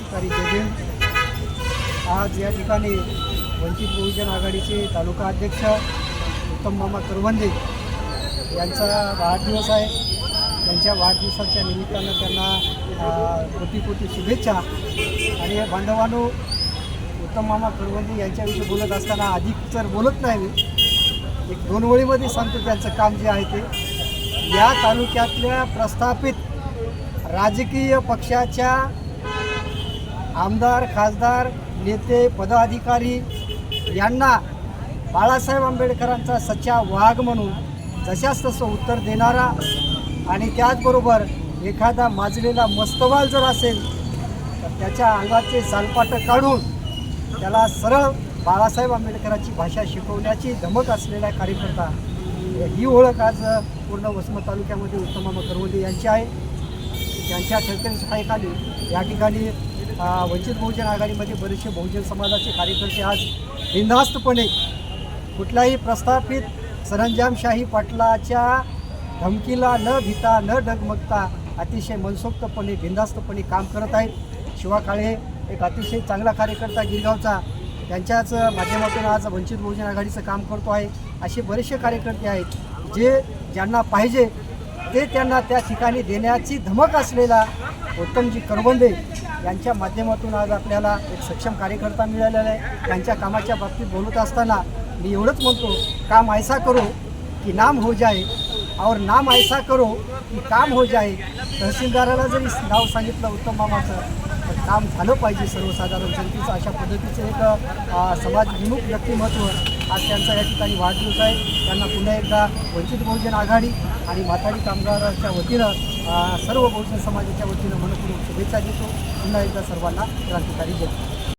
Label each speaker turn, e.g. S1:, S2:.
S1: क्रांतिकारी जय भीम। आज या ठिकाणी वंचित बहुजन आघाडीचे तालुका अध्यक्ष उत्तम मामा करवंदे यांचा वाढदिवस आहे। त्यांच्या वाढदिवसाच्या निमित्तानं त्यांना कोटी कोटी शुभेच्छा। आणि बांधवांनो, उत्तम मामा करवंदे यांच्याविषयी बोलत असताना अधिक तर बोलत नाही मी, एक दोन ओळीमध्ये सांगतो त्यांचं काम जे आहे ते। या तालुक्यातल्या प्रस्थापित राजकीय पक्षाच्या आमदार, खासदार, नेते, पदाधिकारी यांना बाळासाहेब आंबेडकरांचा सच्चा वाघ म्हणून जशास तसं उत्तर देणारा आणि त्याचबरोबर एखादा माजलेला मस्तवाल जर असेल तर त्याच्या अंगाचे सालपाटं काढून त्याला सरळ बाळासाहेब आंबेडकरांची भाषा शिकवण्याची धमक असलेला कार्यकर्ता, ही ओळख आज पूर्ण वसमत तालुक्यामध्ये उत्तम मामा करवंदे यांची आहे। त्यांच्या छत्रछायेखाली या ठिकाणी वंचित बहुजन आघाडीमध्ये बरेचसे बहुजन समाजाचे कार्यकर्ते आज बिनधास्तपणे कुठल्याही प्रस्थापित सरंजामशाही पाटलाच्या धमकीला न भिता न डगमगता अतिशय मनसोक्तपणे बिनधास्तपणे काम करत आहेत। शिवा काळे एक अतिशय चांगला कार्यकर्ता गिरगावचा, त्यांच्याच माध्यमातून आज वंचित बहुजन आघाडीचं काम करतो आहे। असे बरेचसे कार्यकर्ते आहेत जे ज्यांना पाहिजे ते त्यांना त्या ठिकाणी देण्याची धमक असलेला उत्तमजी करवंदे यांच्या माध्यमातून आज आपल्याला एक सक्षम कार्यकर्ता मिळालेला आहे। त्यांच्या कामाच्या बाबतीत बोलत असताना मी एवढंच म्हणतो, काम ऐसा करो की नाम हो जाए और नाम ऐसा करो की काम हो जाए। तहसीलदाराला जरी नाव सांगितलं उत्तम मामाचं तर काम झालं पाहिजे सर्वसाधारण जनतेचं। अशा पद्धतीचं एक समाजविमुख व्यक्तिमत्व आज त्यांचा या ठिकाणी वाढदिवस आहे। त्यांना पुन्हा एकदा वंचित बहुजन आघाडी आणि माथाडी कामगाराच्या वतीनं सर्व बहुजन समाजाच्या वतीनं मनपूर्वक शुभेच्छा देतो। पुन्हा एकदा सर्वांना क्रांतिकारी जय।